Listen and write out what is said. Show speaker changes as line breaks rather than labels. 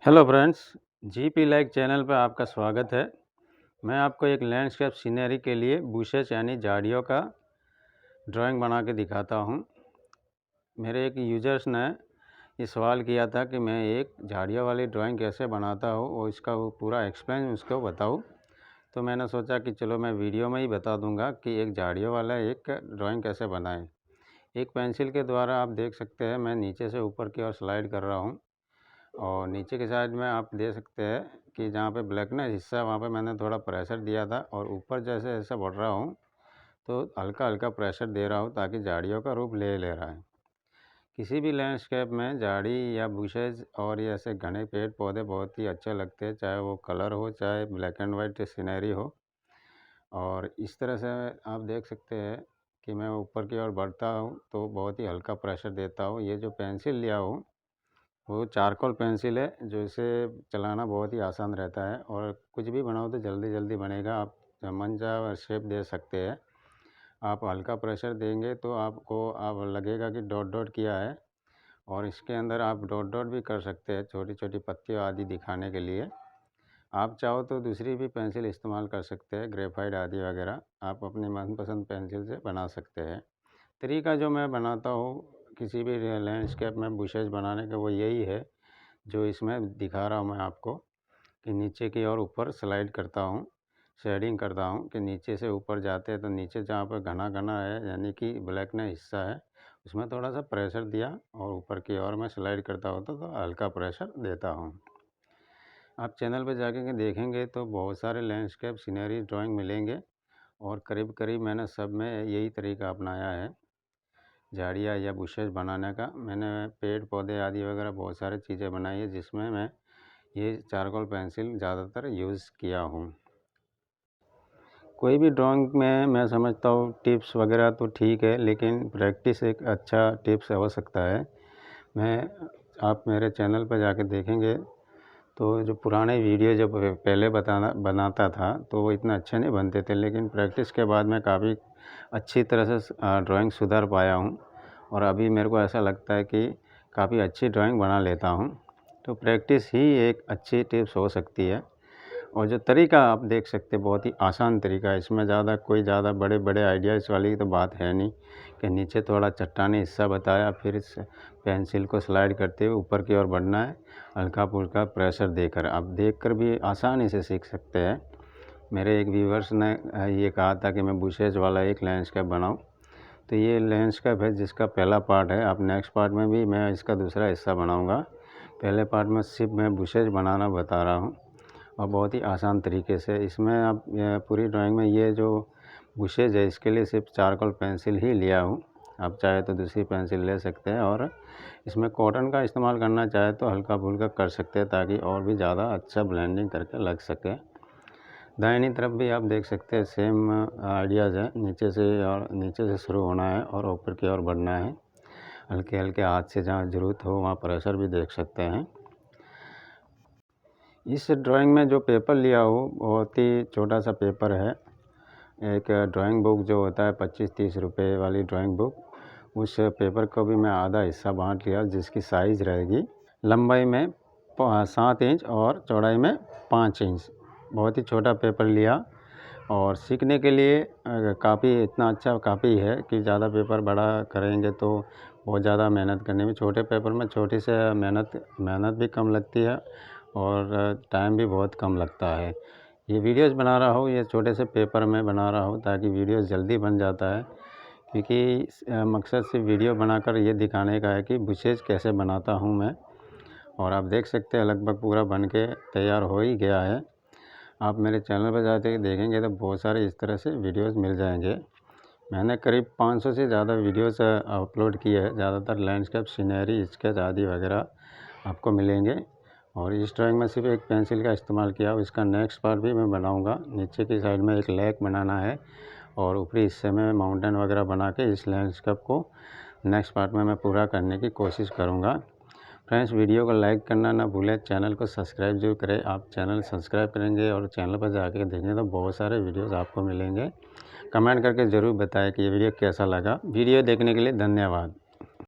Hello friends, GP like channel पर आपका स्वागत है। मैं आपको एक लैंडस्केप सीनरी के लिए बुशेस यानी झाड़ियों का ड्राइंग बना के दिखाता हूँ। मेरे एक यूजर्स ने ये सवाल किया था कि मैं एक झाड़ियों वाली ड्राइंग कैसे बनाता हूँ और इसका वो पूरा एक्सप्लेन उसको बताऊँ। तो मैंने सोचा कि चलो मैं वीडियो में ही बता दूँगा कि एक झाड़ियों वाला एक ड्राइंग कैसे बनाएँ। एक पेंसिल के द्वारा आप देख सकते हैं मैं नीचे से ऊपर की ओर स्लाइड कर रहा हूँ और नीचे के साइड में आप देख सकते हैं कि जहाँ पे ब्लैकनेस हिस्सा वहाँ पे मैंने थोड़ा प्रेशर दिया था और ऊपर जैसे जैसे बढ़ रहा हूँ तो हल्का हल्का प्रेशर दे रहा हूँ ताकि झाड़ियों का रूप ले रहा है। किसी भी लैंडस्केप में झाड़ी या बुशेज और ये ऐसे घने पेड़ पौधे बहुत ही अच्छे लगते हैं, चाहे वो कलर हो चाहे ब्लैक एंड वाइट सीनरी हो। और इस तरह से आप देख सकते हैं कि मैं ऊपर की ओर बढ़ता हूँ तो बहुत ही हल्का प्रेशर देता हूँ। ये जो पेंसिल लिया हूँ वो चारकोल पेंसिल है, जो इसे चलाना बहुत ही आसान रहता है और कुछ भी बनाओ तो जल्दी जल्दी बनेगा। आप मन चाहे शेप दे सकते हैं। आप हल्का प्रेशर देंगे तो आपको आप लगेगा कि डॉट डॉट किया है और इसके अंदर आप डॉट डॉट भी कर सकते हैं छोटी छोटी पत्तियों आदि दिखाने के लिए। आप चाहो तो दूसरी भी पेंसिल इस्तेमाल कर सकते हैं, ग्रेफाइट आदि वगैरह आप अपनी मनपसंद पेंसिल से बना सकते हैं। तरीका जो मैं बनाता हूँ किसी भी लैंडस्केप में बुशेज बनाने का वो यही है जो इसमें दिखा रहा हूँ मैं आपको, कि नीचे की ओर ऊपर स्लाइड करता हूँ, शेडिंग करता हूँ कि नीचे से ऊपर जाते हैं तो नीचे जहाँ पर घना घना है यानी कि ब्लैकनेस हिस्सा है उसमें थोड़ा सा प्रेशर दिया और ऊपर की ओर मैं स्लाइड करता होता तो हल्का प्रेशर देता हूँ। आप चैनल पर जाके के देखेंगे तो बहुत सारे लैंडस्केप सीनरी ड्राइंग मिलेंगे और करीब करीब मैंने सब में यही तरीका अपनाया है झाड़ियाँ या बुशेस बनाने का। मैंने पेड़ पौधे आदि वगैरह बहुत सारी चीज़ें बनाई है जिसमें मैं ये चारकोल पेंसिल ज़्यादातर यूज़ किया हूँ। कोई भी ड्राइंग में मैं समझता हूँ टिप्स वगैरह तो ठीक है, लेकिन प्रैक्टिस एक अच्छा टिप्स हो सकता है। मैं आप मेरे चैनल पर जाके देखेंगे तो जो पुराने वीडियो जब पहले बनाता था तो वो इतना अच्छे नहीं बनते थे, लेकिन प्रैक्टिस के बाद मैं काफ़ी अच्छी तरह से ड्राइंग सुधार पाया हूँ और अभी मेरे को ऐसा लगता है कि काफ़ी अच्छी ड्राइंग बना लेता हूँ। तो प्रैक्टिस ही एक अच्छी टिप्स हो सकती है। और जो तरीका आप देख सकते हैं बहुत ही आसान तरीका है, इसमें ज़्यादा बड़े बड़े आइडियाज़ वाली तो बात है नहीं कि नीचे थोड़ा चट्टानी हिस्सा बताया फिर इस पेंसिल को स्लाइड करते हुए ऊपर की ओर बढ़ना है, हल्का फुल्का प्रेशर देकर आप देखकर भी आसानी से सीख सकते हैं। मेरे एक व्यूवर्स ने ये कहा था कि मैं बुशेज वाला एक लैंडस्केप बनाऊं, तो ये लैंडस्केप है जिसका पहला पार्ट है। अब नेक्स्ट पार्ट में भी मैं इसका दूसरा हिस्सा बनाऊंगा। पहले पार्ट में सिर्फ मैं बुशेज बनाना बता रहा हूँ और बहुत ही आसान तरीके से। इसमें आप पूरी ड्राइंग में ये जो बुशेज है इसके लिए सिर्फ चारकोल पेंसिल ही लिया हूँ। आप चाहे तो दूसरी पेंसिल ले सकते हैं और इसमें कॉटन का इस्तेमाल करना चाहे तो हल्का फुल्का कर सकते हैं ताकि और भी ज़्यादा अच्छा ब्लेंडिंग करके लग सके। दाहिनी तरफ भी आप देख सकते हैं सेम आइडियाज़ है, नीचे से शुरू होना है और ऊपर की ओर बढ़ना है। हल्के हल्के हाथ से जहाँ ज़रूरत हो वहाँ प्रेशर भी देख सकते हैं। इस ड्राइंग में जो पेपर लिया हो बहुत ही छोटा सा पेपर है। एक ड्राइंग बुक जो होता है 25-30 रुपए वाली ड्राइंग बुक, उस पेपर को भी मैं आधा हिस्सा बांट लिया जिसकी साइज़ रहेगी लंबाई में 7 इंच और चौड़ाई में 5 इंच। बहुत ही छोटा पेपर लिया और सीखने के लिए काफ़ी इतना अच्छा काफ़ी है कि ज़्यादा पेपर बड़ा करेंगे तो बहुत ज़्यादा मेहनत करने में, छोटे पेपर में छोटी से मेहनत भी कम लगती है और टाइम भी बहुत कम लगता है। ये वीडियोज़ बना रहा हूँ ये छोटे से पेपर में बना रहा हूँ ताकि वीडियो जल्दी बन जाता है, क्योंकि मकसद सिर्फ वीडियो बनाकर ये दिखाने का है कि बुशेज कैसे बनाता हूँ मैं। और आप देख सकते हैं लगभग पूरा बन के तैयार हो ही गया है। आप मेरे चैनल पर जाके देखेंगे तो बहुत सारे इस तरह से वीडियोस मिल जाएंगे। मैंने करीब 500 से ज़्यादा वीडियोस अपलोड किए हैं, ज़्यादातर लैंडस्केप सीनरी स्केच आदि वगैरह आपको मिलेंगे। और इस ड्राइंग में सिर्फ एक पेंसिल का इस्तेमाल किया और इसका नेक्स्ट पार्ट भी मैं बनाऊंगा। नीचे की साइड में एक लेक बनाना है और ऊपरी हिस्से में माउंटेन वगैरह बना के इस लैंडस्केप को नेक्स्ट पार्ट में मैं पूरा करने की कोशिश करूँगा। फ्रेंड्स, वीडियो को लाइक करना ना भूलें, चैनल को सब्सक्राइब जरूर करें। आप चैनल सब्सक्राइब करेंगे और चैनल पर जाकर देखेंगे तो बहुत सारे वीडियोस आपको मिलेंगे। कमेंट करके ज़रूर बताएं कि ये वीडियो कैसा लगा। वीडियो देखने के लिए धन्यवाद।